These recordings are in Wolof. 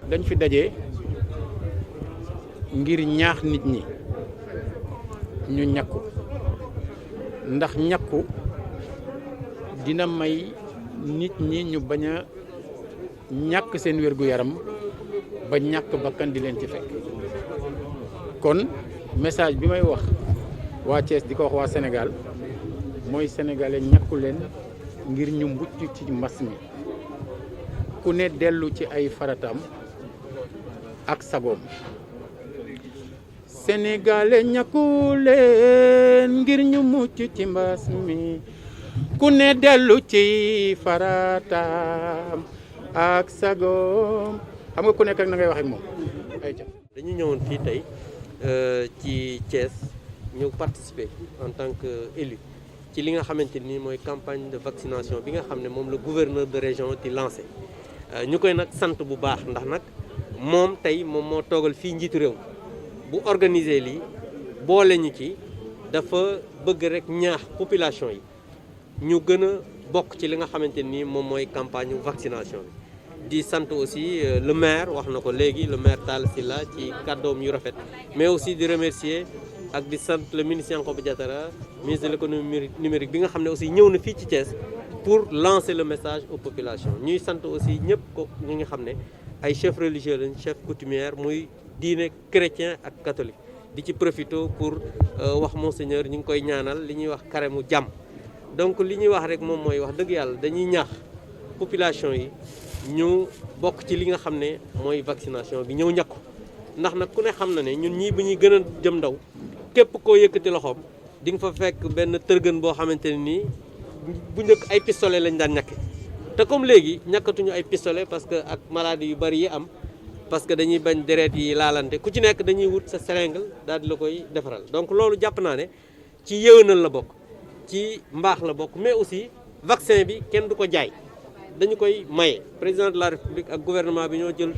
dañ fi daje ngir ñaax nit ñi ñu ñakku ndax ñakku dina may nit ñi ñu bañ a ñàkk seen wér-gu-yaram ba ñàkk bakkan di leen ci fekk kon message bi may wax waa Thiès di ko wax waa Sénégal mooy sénégalais ñàkku leen ngir ñu mucc ci mbas mi ku ne dellu ci ay farataam ak sagoom sénégalais ñàkku leen ngir ñu mucc ci mbas mi ku ne dellu ci farataam ak sagoom xam nga ku nekk ak na ngay wax ak moom ay ca dañu ñëwoon fii tey ci Thiès ñëw participer en tant que élu ci li nga xamante ni mooy campagne de vaccination bi nga xam ne moom la gouverneur de région di lancé ñu koy nag sant bu baax ndax nag moom tey moom moo toogal fii njiitu réew bu organiser lii boole ñu ci dafa bëgg rek ñaax population yi ñu gën a bokk ci li nga xamante ni moom mooy campagne vaccination bi di sant aussi le maire wax na ko léegi le maire Talla Sylla ci kàddoom yu rafet mais aussi di remercier ak di sant le ministre Yankhoba Diattara ministre de l'économie numérique bi nga xam ne aussi ñëw na fii ci Thiès pour lancer le message aux populations ñuy sant aussi ñëpp ko ñi nga xam ne ay chefs religieux lañ chef coutumière muy diine chrétien ak catholique di ci profito pour wax monseigneur ñu ngi koy ñaanal li ñuy wax carême jàmm donc li ñuy wax rek moom mooy wax dëgg yàlla dañuy ñaax population yi ñu bokk ci li nga xam ne mooy vaccination bi ñëw ñàkku ndax nag ku ne xam na ne ñun ñii bu ñuy gën a jëm ndaw képp koo yëkkati loxoom di nga fa fekk benn tërgën boo xamante ne nii bu njëkk ay pistolet lañ daan ñàkke te comme léegi ñàkkatuñu ay pistolet parce que ak maladie yu bari yi am parce que dañuy bañ deret yi laalante ku ci nekk dañuy wut sa seringue daal di la koy defaral donc loolu jàpp naa ne ci yéwénal la bokk ci mbaax la bokk mais aussi vaccin bi kenn du ko jaay dañu koy maye président de la république ak gouvernement bi ñoo jël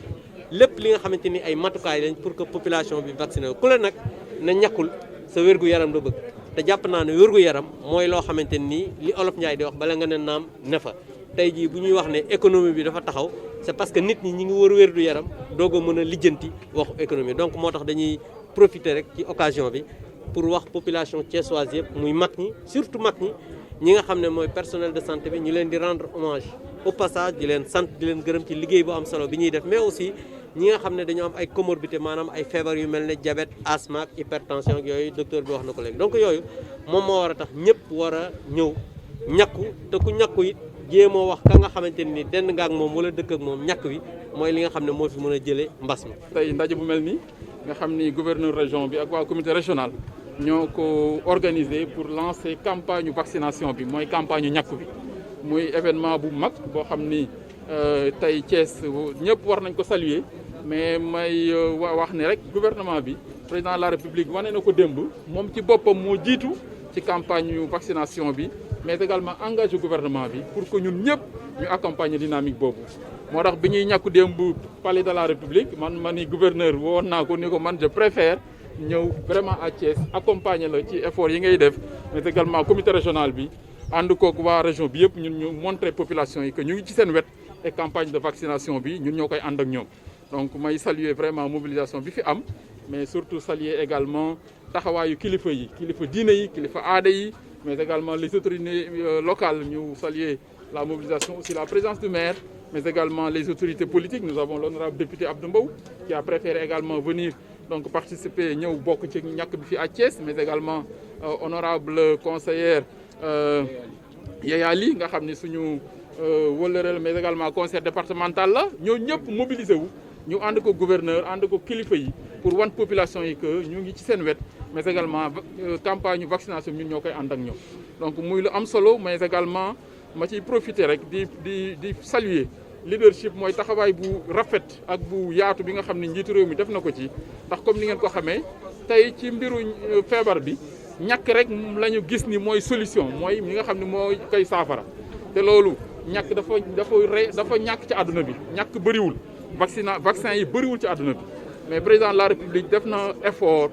lépp li nga xamante ni ay matukaay lañ pour que population bi vacciné ku la nag na ñàkkul sa wér-gu-yaram la bëgg te jàpp naa ne wér-gu-yaram mooy loo xamante ni li olof Njaay di wax bala nga ne naam ne fa tey jii bu ñuy wax ne économie bi dafa taxaw c'est parce que nit ñi ñi ngi wër wér-gu-yaram doog a mën a lijjanti waxu économie donc moo tax dañuy profiter rek ci occasion bi pour wax population thiessoise yëpp muy mag ñi surtout mag ñi nga xam ne mooy personnel de santé bi ñu leen di rendre hommage au passage di leen sant di leen gërëm ci liggéey bu am solo bi ñuy def mais aussi ñi nga xam ne dañoo am ay comorbidité maanaam ay feebar yu mel ne diabète asthme ak hypertension ak yooyu docteur bi wax na ko léegi donc yooyu moom moo war a tax ñëpp war a ñëw ñàkku te ku ñàkku it jéemoo wax ka nga xamante ni dend nga ak moom wala dëkk ak moom ñàkk wi mooy li nga xam ne moo fi mën a jëlee mbas mi. tey ndaje bu mel nii nga xam ni gouverneur région bi ak waa comité régional ñoo ko organisé pour lancer campagne vaccination bi mooy campagne ñàkk bi muy événement bu mag boo xam ni tey Thiès ñëpp war nañ ko saluer mais may wax ne rek gouvernement bi président de la république wane na ko démb moom ci boppam moo jiitu ci campagne vaccination bi mais également engagé gouvernement bi pour que ñun ñëpp ñu accompagner dynamique boobu. moo tax bi ñuy ñàkku démb palais de la république man ni gouverneur woon naa ko ni ko man je préfère ñëw vraiment à Thiès accompagner la ci effort yi ngay def mais également comité régional bi ànd kook waa région bi yëpp ñun ñu montrer population yi que ñu ngi ci seen wet et campagne de vaccination bi ñun ñoo koy ànd ak ñoom. donc may saluer vraiment mobilisation bi fi am mais surtout saluer également taxawaayu kilifa yi kilifa diine yi kilifa aada yi mais également les autorités locales ñu saluer la mobilisation aussi la présence du maire mais également les autorités politiques nous avons l'honorable député Abdou Mbow qui a préféré également venir donc participer ñëw bokk ci ñàkk bi fi à Thiès mais également honorable conseillère Yaya Ly nga xam ni suñu wëllëreel mais également conseil départemental la ñoo ñëpp mobiliser wu ñu ànd ko gouverneur ànd ko kilifa yi pour wan population yi que ñu ngi ci seen wet mais également campagne vaccination ñun ñoo koy ànd ak ñoom donc muy lu am solo mais également ma ciy profiter rek di saluer leadership mooy taxawaay bu rafet ak bu yaatu bi nga xam ne njiitu réew mi def na ko ci ndax comme ni ngeen ko xamee tey ci mbiru feebar bi ñàkk rek la ñu gis ni mooy solution mooy li nga xam ne mooy koy saafara te loolu ñàkk dafa ñàkk ci àdduna bi ñàkk bëriwul vaccin yi bëriwul ci àdduna bi mais président de la république def na effort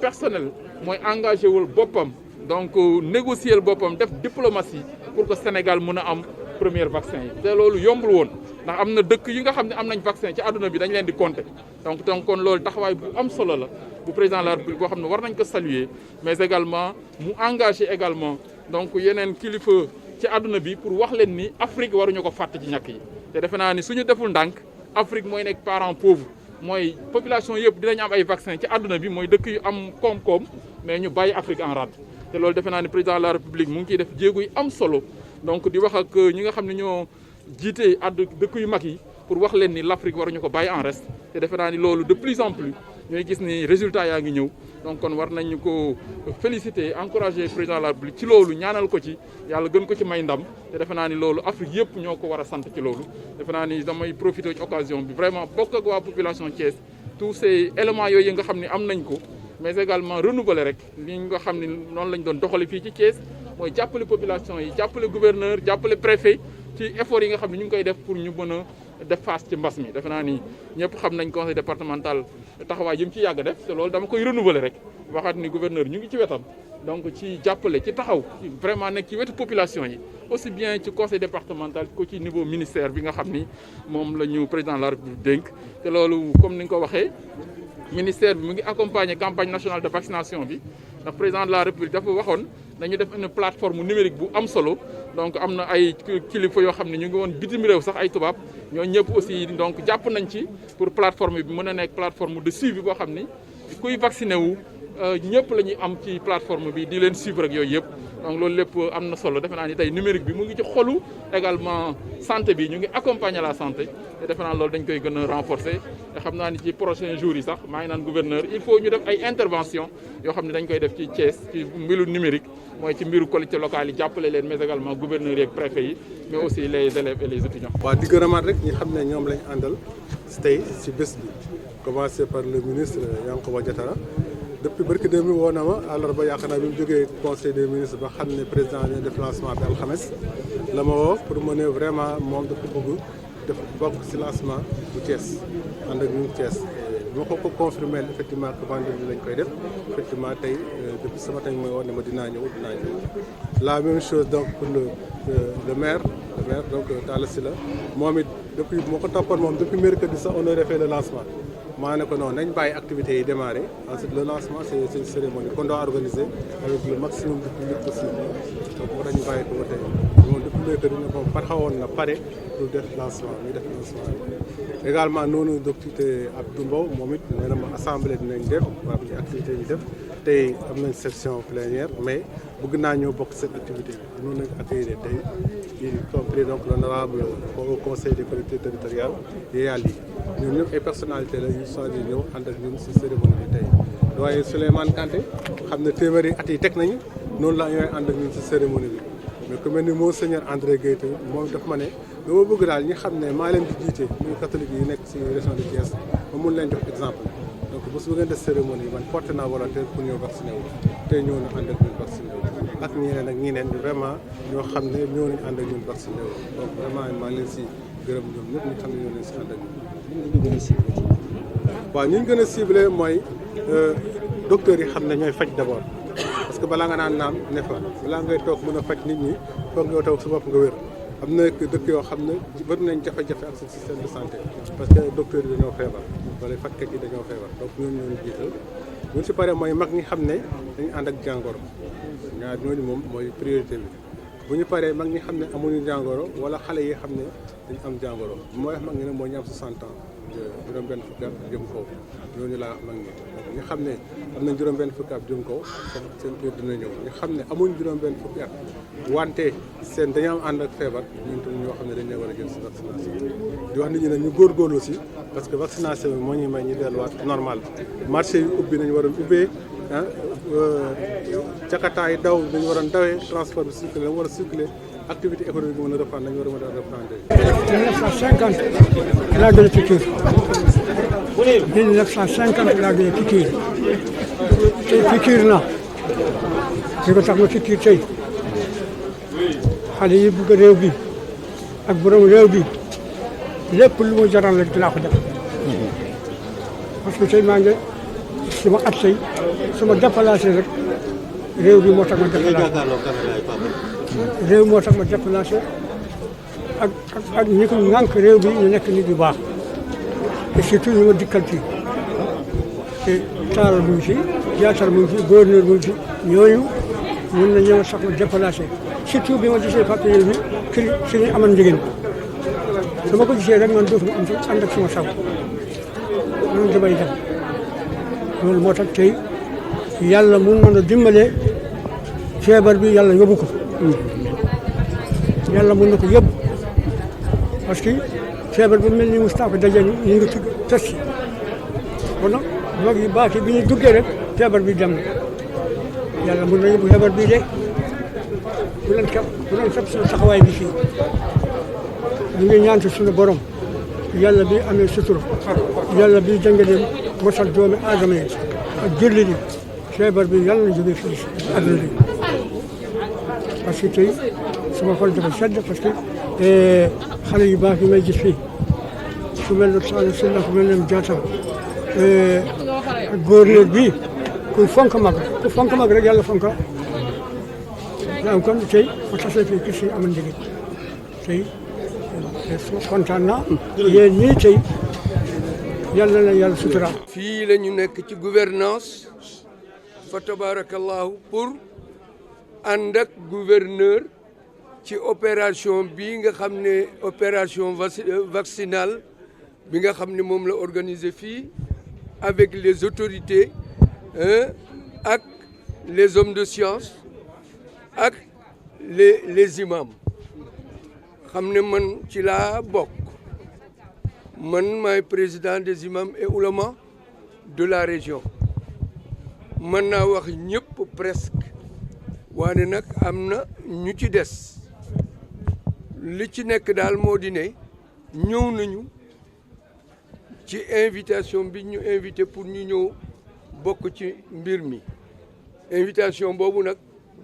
personnel mooy engagé wul boppam donc négocier boppam def diplomatie pour que Sénégal mën a am premier vaccin yi te loolu yombul woon ndax am na dëkk yi nga xam ne am nañ vaccin ci àdduna bi dañ leen di compter donc kon loolu taxawaay bu am solo la bu président de la République boo xam ne war nañ ko saluer mais également mu engagé également donc yeneen kilifa ci àdduna bi pour wax leen ni Afrique waruñu ko fàtte ci ñàkk yi te defe naa ni suñu deful ndànk Afrique mooy nekk parent pauvre mooy population yëpp dinañ am ay vaccin ci àdduna bi mooy dëkk yu am koom-koom mais ñu bàyyi Afrique en rade te loolu defe naa ni président de la République mu ngi ciy def jéego yi am solo donc di wax ak ñi nga xam ne ñoo jiite dëkk yu mag yi pour wax leen ni l'Afrique waruñu ko bàyyi en reste te defe naa ni loolu de plus en plus ñooy gis ni résultat yaa ngi ñëw donc kon war nañu ko féliciter encourager président de la République ci loolu ñaanal ko ci yàlla gën ko ci may ndam te defe naa ni loolu Afrique yëpp ñoo ko war a sant ci loolu defe naa ni damay profiter ci occasion bi vraiment bokk ak waa population Thiès tous ces éléments yooyu nga xam ne am nañ ko mais également renouveler rek li nga xam ne noonu lañ doon doxale fii ci Thiès mooy jàppale population yi jàppale gouverneur jàppale préfet ci effort yi nga xam ne ñu ngi koy def pour ñu mën a def face ci mbas mi defe naa ni ñëpp xam nañ conseil départemental taxawaay yi mu ci yàgg def te loolu dama koy renouveler rek waxaat ni gouverneur ñu ngi ci wetam donc ci jàppale ci taxaw vraiment nekk ci wetu population yi aussi bien ci conseil départemental ko ci niveau ministère bi nga xam ni moom la ñu président de la République dénk te loolu comme ni nga ko waxee ministère bi mu ngi accompagner campagne nationale de vaccination bi ndax président de la République dafa waxoon dañu def une plateforme numérique bu am solo donc am na ay kilifa yoo xam ne ñu ngi woon bitim réew sax ay tubaab ñoo ñëpp aussi donc jàpp nañ ci pour plateforme bi mën a nekk plateforme de suivi boo xam ni kuy vacciné wu ñëpp la ñuy am ci plateforme bi di leen suivre ak yooyu yëpp donc loolu lépp am na solo defe naa ni tey numérique bi mu ngi ci xolu également santé bi ñu ngi accompagner la santé te defe naa loolu dañ koy gën a renforcer te xam naa ni ci prochains jours yi sax maa ngi naan gouverneur il faut ñu def ay intervention yoo xam ne dañ koy def ci Thiès ci mbiru numérique mooy ci mbiru collectivités locales yi jàppale leen mais également gouverneurs yi ak préfet yi mais aussi les élèves et les étudiants. waaw di gërëmaat rek ñi xam ne ñoom lañ àndal tey si bés bi commencé par le ministre Yankhoba Diattara depuis barki démb mi woo na ma àllarba yaakaar naa bi mu jógee conseil des ministres ba xam ne président ne def lancement bi alxames la ma woo pour mu ne vraiment moom dafa bëgg def bokk si lancement bu Thiès ànd ak ñun Thiès moo ko confirmé effectivement que vendredi lañ koy def effectivement tey depuis ce matin mooy woo ne ma dinaa ñëw la même chose donc pour le maire donc Talla Sylla moom it depuis moo ko toppoon moom depuis mercredi sax on aurait fait le lancement maa ne ko non nañ bàyyi activités yi démarrer ensuite le lancement c'est une cérémonie qu'on doit organiser avec le maximum de public possible donc moo tax ñu bàyyi ko ba tey moom depuis mercredi ne moom xawoon na pare pour def lancement ñu def lancement bi également noonu docteur Abdou Mbow moom it nee na ma assemblée dinañ def waa ci activité yi def tey am nañ session plénière mais bëgg naa ñëw bokk cette activité bi noonu lañ accueillir tey y compris donc l'honorable au conseil des collectivités territoriales Yaya Ly ñun ñëpp ay personnalité la ñu choisir ñëw ànd ak ñun si cérémonie bi tey doyen Souleymane Kanté xam ne téeméeri at yi teg nañu noonu la ñooy ànd ak ñun si cérémonie bi mais ku mel ni monseigneur André Guèye tamit moom daf ma ne dama bëgg daal ñi xam ne maa leen di jiite muy catholique yi nekk si région de Thiès ma mun leen jox exemple donc bés bu ngeen def cérémonie yi man porté naa volontaire pour ñëw vacciné wu tey ñëw na ànd ak ñun vacciné wu ak ñeneen vraiment ñoo xam ne ñoo nañ ànd ak ñun vacciné wu donc vraiment maa ngi leen si gërëm ñoom ñëpp ñu xam ne ñoo leen si ànd ak ñun. waaw ñu gën a ciblé mooy docteurs yi xam ne ñooy faj d'abord parce que balaa nga naan naam ne fa balaa ngay toog mën a faj nit ñi foog nga toog su bopp nga wér am na dëkk yoo xam ne bëri nañ jafe-jafe ak système de santé parce que docteurs yi dañoo feebar wala fajkat yi dañoo feebar donc ñooñu ñoo jiital buñ si paree mooy mag ñi xam ne dañu ànd ak jàngoro ñaar ñooñu moom mooy priorité bi bu ñu paree mag ñi xam ne amuñu jàngoro wala xale yi xam ne dañu am jàngoro bu ma wax mag ñi nag mooy ñu am 60 ans juróom-benn fukki at jëm kaw ñooñu laa wax mag ñi ñu xam ne am nañ juróom-benn fukki at jëm kaw seen biir dina ñëw ñu xam ne amuñ juróom-benn fukki at wante seen dañu am ànd ak feebar ñun tam ñoo xam ne dañ leen war a jël si vaccination di wax nit ñi nag ñu góorgóorlu si parce que vaccination bi moo ñuy may ñu delluwaat normal marché yu ubbi nañu waroon ubbee ah jakataay daw dañu waroon dawee transport bi circulé la war a circulé activité économique bi mën a reprendre nañu war a mën a reprendre. 1950 laa gën a piqûre 1950 laa gën a piqûre tey piqûre na li ko tax ma piqûre tey xale yi bëgg réew bi ak borom réew bi lépp lu ma jaral rek dinaa ko def parce que tey maa ngi sama at tey sama déplacé rek réew bi moo tax ma déplacé réew moo tax ma déplacé ak ñi ko ŋànk réew bi ñu nekk nit yu baax te surtout ñu ma dikkal ci te taaral mu ngi fi jaatar mu ngi fi gouverneur mu ngi fi ñooñu mën na ñëw sax ma déplacé surtout bi ma gisee papier bi ci ñu amal njëgën su ma ko gisee rek man dootuma am ànd ak sama saw man damay dem loolu moo tax tey yàlla mun mën a dimbale feebar bi yàlla yóbbu ko yàlla mun na ko yóbbu parce que feebar bu mel ni Moustapha daje ñu ngi tudd tës kon nag mag yu baax yi bi ñu duggee rek feebar bi dem na yàlla mun na yóbbu feebar bii de bu leen fekk suñu taxawaay bi fii ñu ngi ñaan suñu borom yàlla bi amee sutura yàlla bi jëngale mosal doomi aadama yi ak jullit yi feebar bi yàlla na jógee fii adduna bi parce que tey sama xol dafa sedd parce que xale yu baax yi may gis fii su mel ne Sall Sylla ku mel ne Diatta ak gouverneur bi ku fonk mag rek yàlla fonk la kon tey ma tasee fii kii si amal njëriñ tey kontaan naa yéen ñii tey yàlla na yàlla sutura fii la ñu nekk ci gouvernance fa tabarakallahu pour ànd ak gouverneur ci opération bi nga xam ne opération vaccinale bi nga xam ne moom la organisé fii avec les autorités ak les hommes de science ak les imams xam ne man ci laa bokk man maay président des imams et oulémas de la région mën naa wax ñëpp presque waane nag am na ñu ci des li ci nekk daal moo di ne ñëw nañu ci invitation bi ñu invité pour ñu ñëw bokk ci mbir mi invitation boobu nag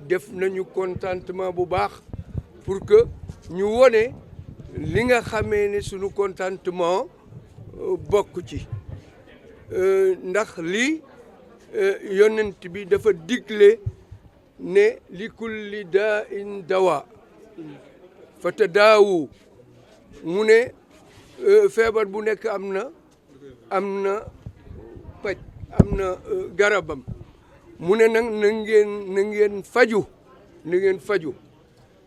def nañu contentement bu baax pour que ñu wone li nga xamee ne sunu contentement bokk ci ndax lii yonent bi dafa digle ne li kulli daa in dawa fa tadaawu mu ne feebar bu nekk am na paj am na garabam mu ne nag na ngeen faju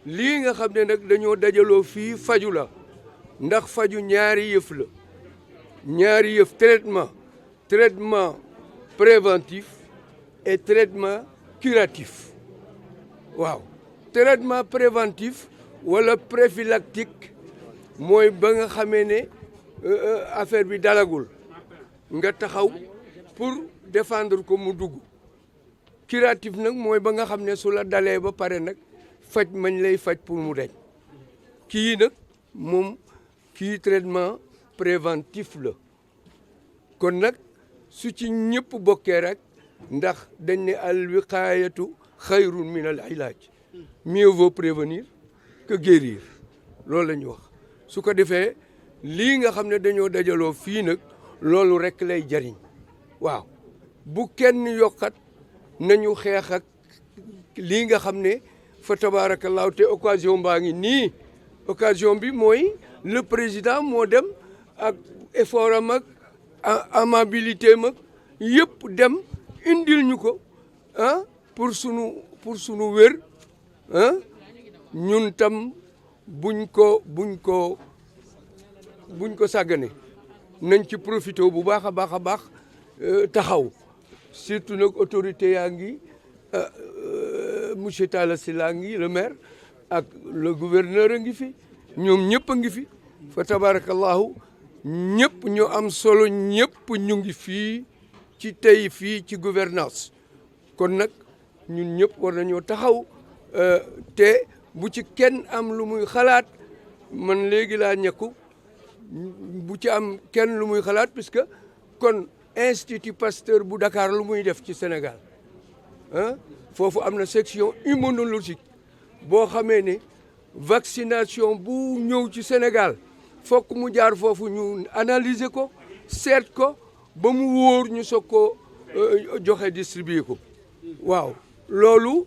lii nga xam ne nag dañoo dajaloo fii faju la ndax faju ñaari yëf la ñaari yëf traitement préventif et traitement curatif waaw traitement préventif wala prophylactique mooy ba nga xamee ne affaire bi dalagul nga taxaw pour défendre ko mu dugg curatif nag mooy ba nga xam ne su la dalee ba pare nag faj mañ lay faj pour mu deñ kii nag moom kii traitement préventif la kon nag su ci ñëpp bokkee rek ndax dañ ne al wiqaayatu xayrun min al ilaaj mieux vaut prévenir que guérir loolu la ñu wax su ko defee lii nga xam ne dañoo dajaloo fii nag loolu rek lay jariñ waaw bu kenn yokkat nañu xeex ak lii nga xam ne fa tabaarakallaahu te occasion baa ngi nii occasion bi mooy le président moo dem ak effort am ak amabilité mag yëpp dem indil ñu ko pour sunu wér ñun tam buñ ko sàggane nañ ci profité bu baax a baax taxaw surtout nag autorité yaa ngi monsieur Talla Sylla ngi le maire ak le gouverneur a ngi fi ñoom ñëpp a ngi fi fa tabarakallahu ñëpp ñu am solo ñëpp ñu ngi fii ci tey fii ci gouvernance kon nag ñun ñëpp war nañoo taxaw te bu ci kenn am lu muy xalaat man léegi laa ñekku bu ci am kenn lu muy xalaat puisque kon Institut Pasteur bu Dakar lu muy def ci Sénégal foofu am na section immunologique boo xamee ne vaccination bu ñëw ci Sénégal fokk mu jaar foofu ñu analyser ko seet ko ba mu wóor ñu soog ko joxe distribuer ko waaw loolu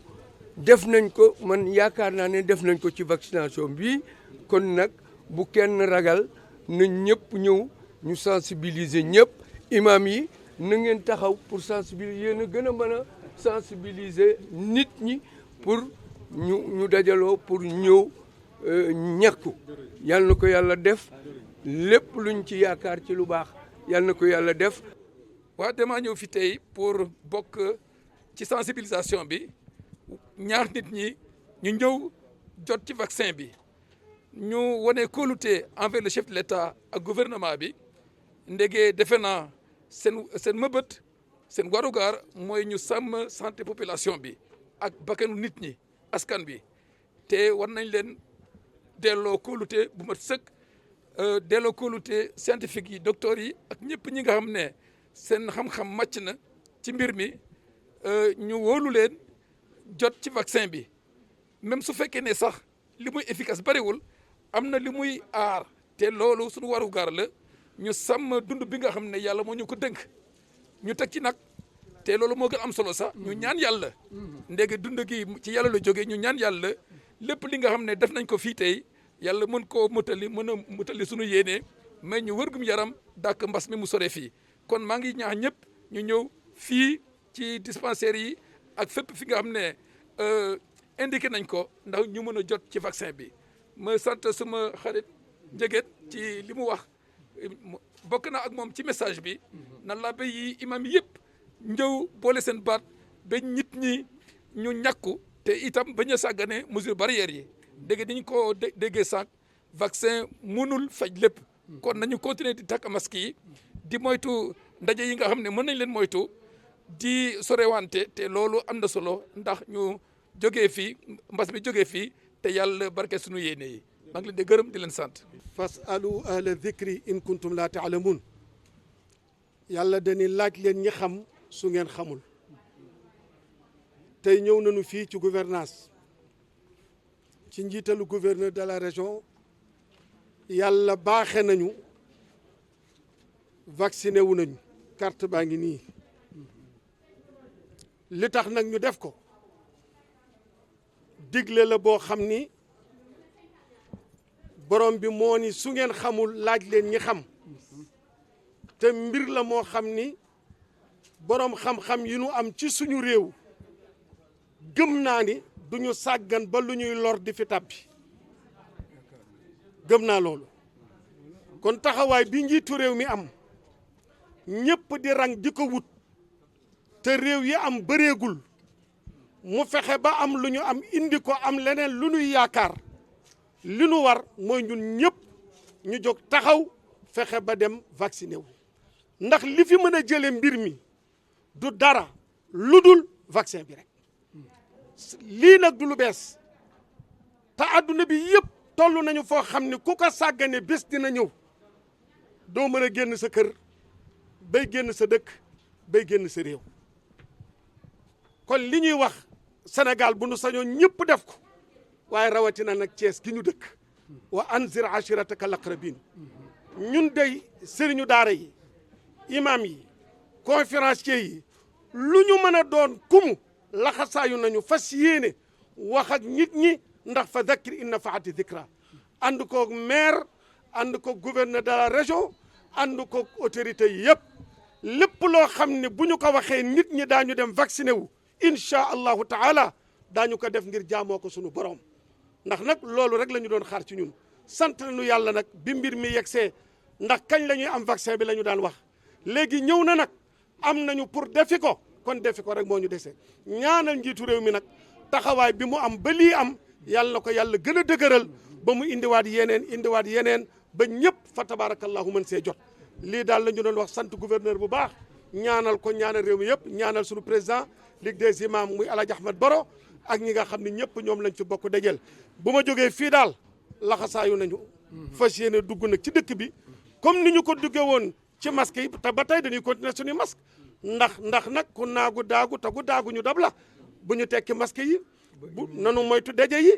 def nañ ko man yaakaar naa ne def nañ ko ci vaccination bi kon nag bu kenn ragal na ñëpp ñëw ñu sensibiliser ñëpp imam yi na ngeen taxaw pour sensibiliser yéen a gën a mën a sensibiliser nit ñi pour ñu dajaloo pour ñëw ñàkku yal na ko yàlla def lépp luñ ci yaakaar ci lu baax yal na ko yàlla def. waaw damaa ñëw fi tey pour bokk ci sensibilisation bi ñaar nit ñi ñu ñëw jot ci vaccin bi ñu wane kóolute envers le chef de l'État ak gouvernement bi ndege defe naa seen mëbët seen warugar mooy ñu sàmm santé population bi ak bakkanu nit ñi askan bi te war nañ leen delloo kóolute bu mat sëkk delloo kóolute scientifique yi docteurs yi ak ñëpp ñi nga xam ne seen xam-xam màcc na ci mbir mi ñu wóolu leen jot ci vaccin bi même su fekkee ne sax li muy efficace bariwul am na li muy aar te loolu suñu warugar la ñu sàmm dund bi nga xam ne yàlla moo ñu ko dënk ñu teg ci nag te loolu moo gën am solo sax ñu ñaan yàlla ndege dund gi ci yàlla la jógee ñu ñaan yàlla lépp li nga xam ne def nañ ko fii tey yàlla mën koo motali mën a motali suñu yéene mais ñu wërgum yaram dàkk mbas mi mu sore fii kon maa ngi ñaax ñëpp ñu ñëw fii ci dispensaire yi ak fépp fi nga xam ne indiqué nañ ko ndax ñu mën a jot ci vaccin bi ma sant suma xarit Njëgét ci li mu wax bokk na ak moom ci message bi na la ba yi imam yëpp njëw boole seen baat ba nit ñi ñu ñàkku te itam bañ a sàggane mesure barrières yi dégg dañ ko déggee sànq vaccin mënul faj lépp kon nañu continuer di takk masque yi di moytu ndaje yi nga xam ne mën nañ leen moytu di sorewante te loolu am na solo ndax ñu jógee fii mbas mi jógee fii te yàlla barke suñu yéene yi maa ngi leen di gërëm di leen sant. fasalu ahla dhikri in kuntum la taalamun yàlla dañuy laaj leen ñi xam su ngeen xamul tey ñëw nañu fii ci gouvernance ci njiitalu gouverneur de la région yàlla baaxe nañu vacciné wu nañu carte baa ngi nii li tax nag ñu def ko digle la boo xam ni borom bi moo ni su ngeen xamul laaj leen ñi xam te mbir la moo xam ni borom xam-xam yi nu am ci suñu réew gëm naa ni duñu sàggan ba lu ñuy lor di fi tàbbi gëm naa loolu kon taxawaay bi njiitu réew mi am ñëpp di rang di ko wut te réew yi am bëreegul mu fexe ba am lu ñu am indi ko am leneen lu ñuy yaakaar li nu war mooy ñun ñëpp ñu jóg taxaw fexe ba dem vacciné wu ndax li fi mën a jële mbir mi du dara lu dul vaccin bi rek lii nag du lu bees te adduna bi yëpp toll nañu foo xam ne ku ko sàggane bés dina ñëw doo mën a génn sa kër bay génn sa dëkk bay génn sa réew kon li ñuy wax Sénégal bu nu sañoon ñëpp def ko waaye rawatina nag Thiès gi ñu dëkk wa anzir ashirataka laqrabin ñun dey sëriñu daara yi imam yi conférencier yi lu ñu mën a doon kumu laxasaayu nañu fas yéene wax ak nit ñi ndax fa zakkir in nafaati zikra ànd koog maire ànd koog gouverneur de la région ànd koog autorité yi yëpp lépp loo xam ne bu ñu ko waxee nit ñi daañu dem vacciné wu incha allahu taala daañu ko def ngir jaamoo ko sunu borom ndax nag loolu rek la ñu doon xaar ci ñun sant nañu yàlla nag bi mbir mi yegsee ndax kañ la ñuy am vaccin bi la ñu daan wax léegi ñëw na nag am nañu pour defi ko kon defi ko rek moo ñu dese ñaanal njiitu réew mi nag taxawaay bi mu am ba lii am yàlla na ko yàlla gën a dëgëral ba mu indiwaat yeneen ba ñëpp fa tabarakallahu mën see jot lii daal la ñu doon wax sant gouverneur bu baax ñaanal ko ñaanal réew mi yëpp ñaanal suñu président Ligue des imams muy El Hadj Ahmed Baro ak ñi nga xam ne ñëpp ñoom lañ fi bokk dajeel bu ma jógee fii daal laxasaayu nañu fas yéene dugg nag ci dëkk bi comme ni ñu ko duggee woon ci masque yi te ba tey dañuy continuer suñu masque ndax nag ku naagu daagu tagu daagu ñu dab la bu ñu tekki masque yi bu nanu moytu daje yi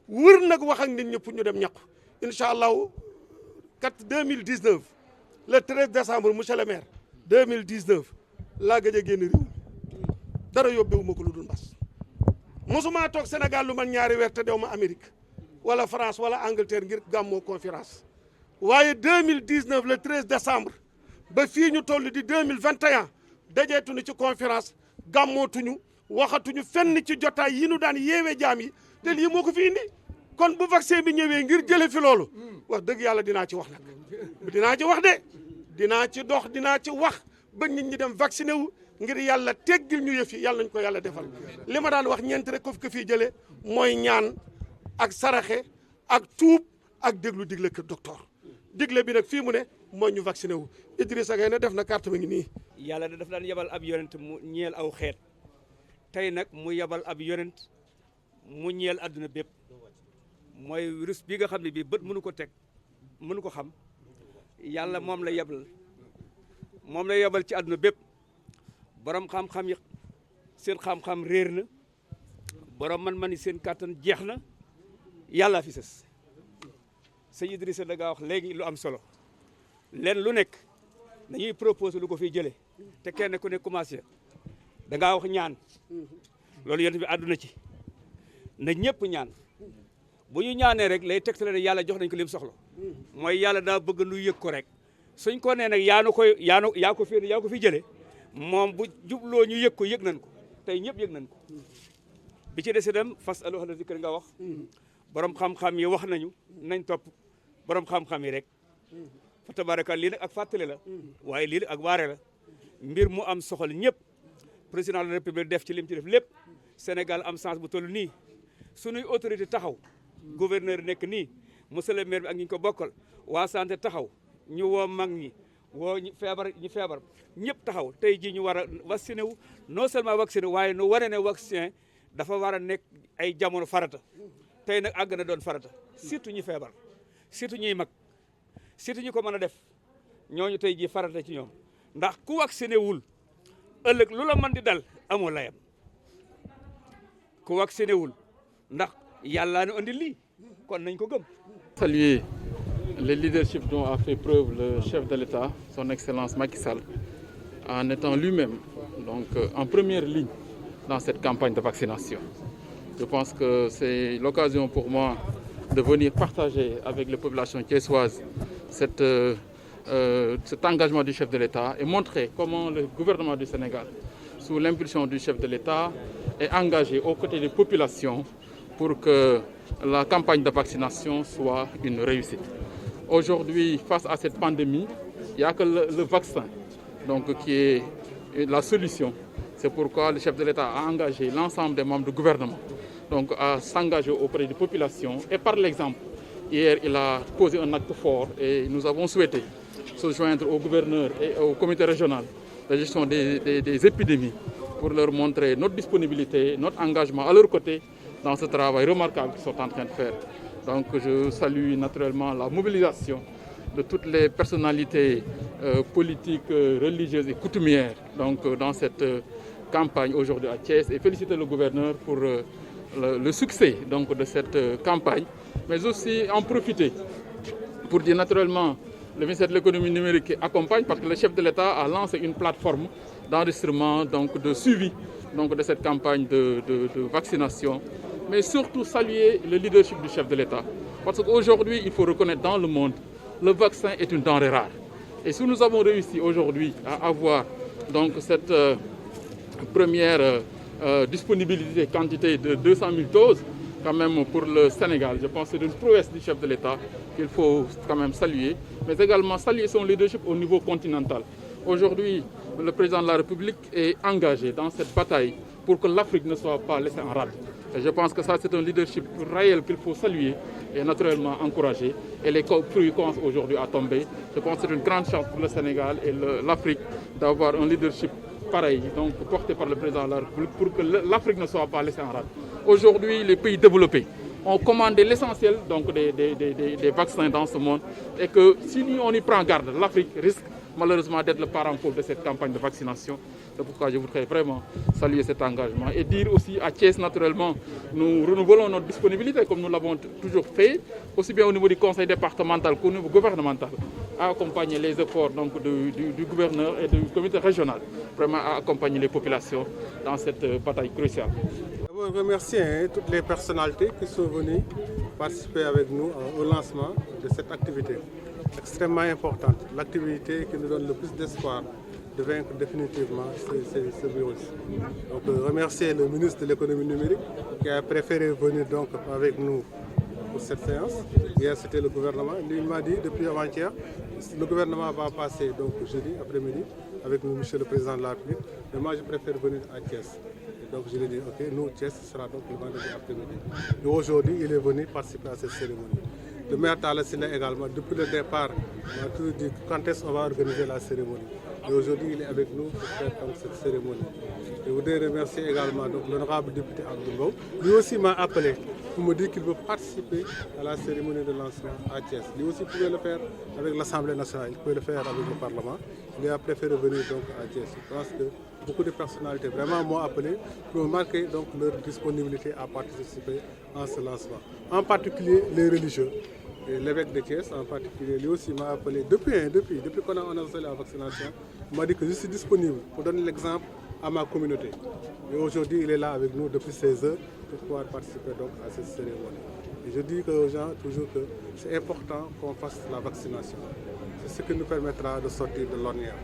wër nag wax ak nit ñi pour ñu dem ñàkku incha allahu 2019 le 13 décembre monsieur le maire 2019 laa gëj a génn réew dara yóbbewu ma ko lu dul mbas mosuma toog Sénégal lu man ñaari weer te dew ma Amérique wala France wala Angleterre ngir gàmmoo conférence waaye 2019 le 13 décembre ba fii ñu toll di 2021 dajeetuñu ci conférence gàmmootuñu waxatuñu fenn ci jotaay yi nu daan yeewee jaam yi te lii moo ko fi indi kon bu vaccin bi ñëwee ngir jële fi loolu wax dëgg yàlla dinaa ci wax nag dinaa ci wax de dinaa ci dox dinaa ci wax ba nit ñi dem vacciné wu ngir yàlla teggil ñu yëf yi yàlla nañ ko yàlla defal li ma daan wax ñeent rek ko fi jëlee mooy ñaan ak saraxe ak tuub ak déglu digle kër docteur digle bi nag fii mu ne mooy ñu vacciné wu Idrissa Gueye ne def na carte bi ngi nii. yàlla daf daan yebal ab yonent mu ñeel aw xeet tey nag mu yebal ab yonent mu ñeel àdduna bépp mooy virus bi nga xam ne bii bët mënu ko teg mënu ko xam yàlla moom la yebal ci àdduna bépp borom xam-xam yi seen xam-xam réer na borom man-man yi seen kàttan jeex na yàlla fi sës sëñ Idrissa da ngaa wax léegi lu am solo leen lu nekk dañuy proposé lu ko fiy jëlee te kenn ku ne commencé da ngaa wax ñaan loolu yonent bi àdduna ci na ñëpp ñaan bu ñu ñaanee rek lay tegtale ne yàlla jox nañ ko lim soxla mooy yàlla daa bëgg nu yëg ko rek suñ ko nee nag yaa ko fi jëlee moom bu jubloo ñu yëg ko yëg nañ ko tey ñëpp yëg nañ ko bi ci des itam fas alu ahla zikr nga wax borom xam-xam yi wax nañu nañ topp borom xam-xam yi rek fa tabaraka lii nag ak fàttali la waaye lii nag ak waare la mbir mu am soxal ñëpp président de la république def ci lim ci def lépp Sénégal am chance bu toll nii sunuy autorité taxaw gouverneur nekk nii monsieur le maire bi ak ñi ko bokkal waa santé taxaw ñu woo mag ñi woo ñi feebar ñëpp taxaw tey jii ñu war a vacciné wu non seulement vacciné waaye nu wane ne vaccin dafa war a nekk ay jamono farata tey nag àgg na doon farata surtout ñi feebar surtout ñuy mag surtout ñu ko mën a def ñooñu tey jii farata ci ñoom ndax ku vacciné wul ëllëg lu la mën di dal amoo layam ku vacciné wul ndax yàllaa nu andi lii kon nañ ko gëm. Saluer le leadership dont a fait preuve le chef de l'État, son Excellence Macky Sall, en étant lui-même donc en première ligne dans cette campagne de vaccination. Je pense que c'est l'occasion pour moi de venir partager avec les populations thiessoises cet engagement du chef de l'État et montrer comment le gouvernement du Sénégal, sous l'impulsion du chef de l'État, est engagé aux côtés des populations pour que la campagne de vaccination soit une réussite. Aujourd'hui, face à cette pandémie, il n'y a que le vaccin donc, qui est la solution. C'est pourquoi le chef de l'État a engagé l'ensemble des membres du gouvernement donc, à s'engager auprès des populations. Et par l'exemple, hier, il a posé un acte fort et nous avons souhaité se joindre au gouverneur et au comité régional de gestion des épidémies pour leur montrer notre disponibilité, notre engagement à leur côté dans ce travail remarquable qu'ils sont en train de faire. Donc je salue naturellement la mobilisation de toutes les personnalités politiques, religieuses et coutumières donc, dans cette campagne aujourd'hui à Thiès et féliciter le gouverneur pour le succès donc, de cette campagne, mais aussi en profiter pour dire naturellement le ministère de l'économie numérique accompagne parce que le chef de l'État a lancé une plateforme d'enregistrement, donc de suivi donc, de cette campagne de vaccination, mais surtout saluer le leadership du chef de l'État. Parce qu'aujourd'hui, il faut reconnaître dans le monde, le vaccin est une denrée rare. Et si nous avons réussi aujourd'hui à avoir donc, cette première disponibilité, quantité de 200 000 doses, quand même pour le Sénégal, je pense que c'est une prouesse du chef de l'État qu'il faut quand même saluer, mais également saluer son leadership au niveau continental. Aujourd'hui, le président de la République est engagé dans cette bataille pour que l'Afrique ne soit pas laissée en rade. Et je pense que ça, c'est un leadership réel qu'il faut saluer et naturellement encourager. Et les fruits commencent aujourd'hui à tomber. Je pense que c'est une grande chance pour le Sénégal et l'Afrique d'avoir un leadership pareil, donc porté par le président de la République, pour que l'Afrique ne soit pas laissée en rade. Aujourd'hui, les pays développés ont commandé l'essentiel des vaccins dans ce monde et que si nous, on y prend garde, l'Afrique risque malheureusement d'être le parent pauvre de cette campagne de vaccination. C'est pourquoi je voudrais vraiment saluer cet engagement et dire aussi à Thiès, naturellement, nous renouvelons notre disponibilité comme nous l'avons toujours fait, aussi bien au niveau du conseil départemental qu'au niveau gouvernemental, à accompagner les efforts donc, du gouverneur et du comité régional, vraiment à accompagner les populations dans cette bataille cruciale. Je remercie toutes les personnalités qui sont venues participer avec nous au lancement de cette activité. extrêmement importante, l'activité qui nous donne le plus d'espoir de vaincre définitivement ce virus. Donc remercier le ministre de l'économie numérique qui a préféré venir donc avec nous pour cette séance. Hier c'était le gouvernement, lui il m'a dit depuis avant-hier, le gouvernement va passer donc jeudi après-midi avec nous, monsieur le président de la République, mais moi je préfère venir à Thiès. Et donc je lui ai dit ok, nous Thiès sera donc le vendredi après-midi. Et aujourd'hui il est venu participer à cette cérémonie. Le maire Talla Sylla également, depuis le départ, on a toujours dit quand est-ce qu'on va organiser la cérémonie. Et aujourd'hui, il est avec nous pour faire donc cette cérémonie. Je voudrais remercier également l'honorable député Abdoul. Lui aussi m'a appelé pour me dire qu'il veut participer à la cérémonie de lancement à Thiès. Lui aussi pouvait le faire avec l'Assemblée nationale, il pouvait le faire avec le Parlement. Il a préféré venir donc à Thiès. Je pense que beaucoup de personnalités vraiment m'ont appelé pour marquer donc leur disponibilité à participer à ce lancement. En particulier les religieux. L'évêque de Thiès en particulier, lui aussi m'a appelé depuis qu'on a annoncé la vaccination, il m'a dit que je suis disponible pour donner l'exemple à ma communauté. Et aujourd'hui, il est là avec nous depuis 16 heures pour pouvoir participer donc à cette cérémonie. Et je dis aux gens toujours que c'est important qu'on fasse la vaccination. C'est ce qui nous permettra de sortir de l'ornière.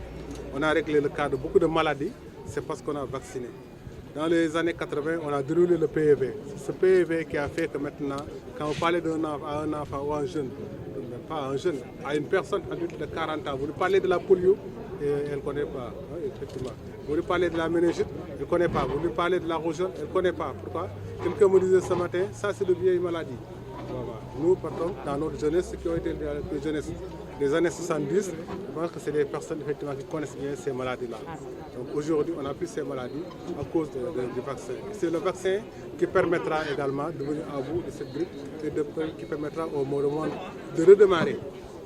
On a réglé le cas de beaucoup de maladies, c'est parce qu'on a vacciné. Dans les années 80, on a déroulé le PEV. C'est ce PEV qui a fait que maintenant, quand vous parlez à un enfant ou à un jeune, pas un jeune, à une personne adulte de 40 ans, vous lui parlez de la polio, et elle ne connaît pas, hein, effectivement. Vous lui parlez de la méningite, elle ne connaît pas. Vous lui parlez de la rougeole, elle ne connaît pas. Pourquoi? Quelqu'un me disait ce matin, ça c'est de vieille maladie. Voilà. Nous, par contre, dans notre jeunesse, ceux qui ont été dans la jeunesse des années 70, je pense que c'est des personnes effectivement qui connaissent bien ces maladies-là. Donc aujourd'hui, on n'a plus ces maladies à cause du vaccin. C'est le vaccin qui permettra également de venir à bout de cette grippe et qui permettra au monde de redémarrer.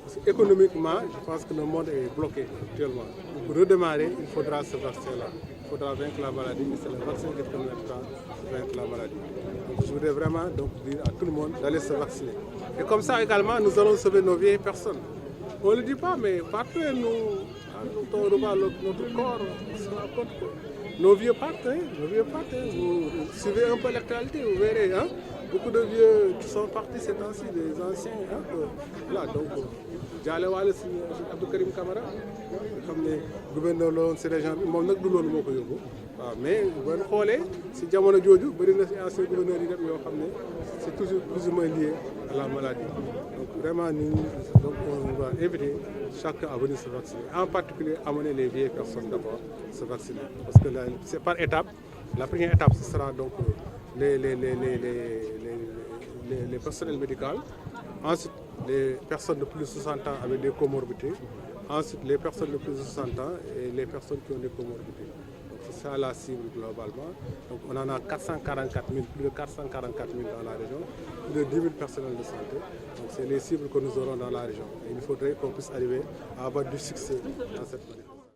Parce qu'économiquement, je pense que le monde est bloqué actuellement. Pour redémarrer, il faudra ce vaccin-là. Il faudra vaincre la maladie et c'est le vaccin qui permettra de vaincre la maladie. Donc je voudrais vraiment donc dire à tout le monde d'aller se vacciner. Et comme ça également, nous allons sauver nos vieilles personnes. On ne le dit pas, mais partout, notre corps se rend compte que nos vieux partent. Vous suivez un peu l'actualité, vous verrez. Hein? Beaucoup de vieux qui sont partis ces temps-ci, des anciens. Hein? Voilà, donc, Dialewale, c'est Abdou Karim Kamara, comme le gouverneur de cette région, moom nag du loolu moo ko yóbbu waaw mais bu ngeen xoolee si jamono jooju bëri na si ancien gouverneur yi dem yoo xam ne c'est toujours plus ou moins lié à la maladie. Donc vraiment donc on va inviter chacun à venir se vacciner. En particulier amener les vieilles personnes d'abord se vacciner parce que là, c'est par étape. La première étape ce sera donc les personnels médicaux. Ensuite, les personnes de plus de 60 ans avec des comorbidités. Ensuite, les personnes de plus de 60 ans et les personnes qui ont des comorbidités. Donc, c'est ça la cible globalement. Donc, on en a 444 000, plus de 444 000 dans la région, plus de 10 000 personnels de santé. Donc, c'est les cibles que nous aurons dans la région. Et il faudrait qu'on puisse arriver à avoir du succès dans cette manifestation.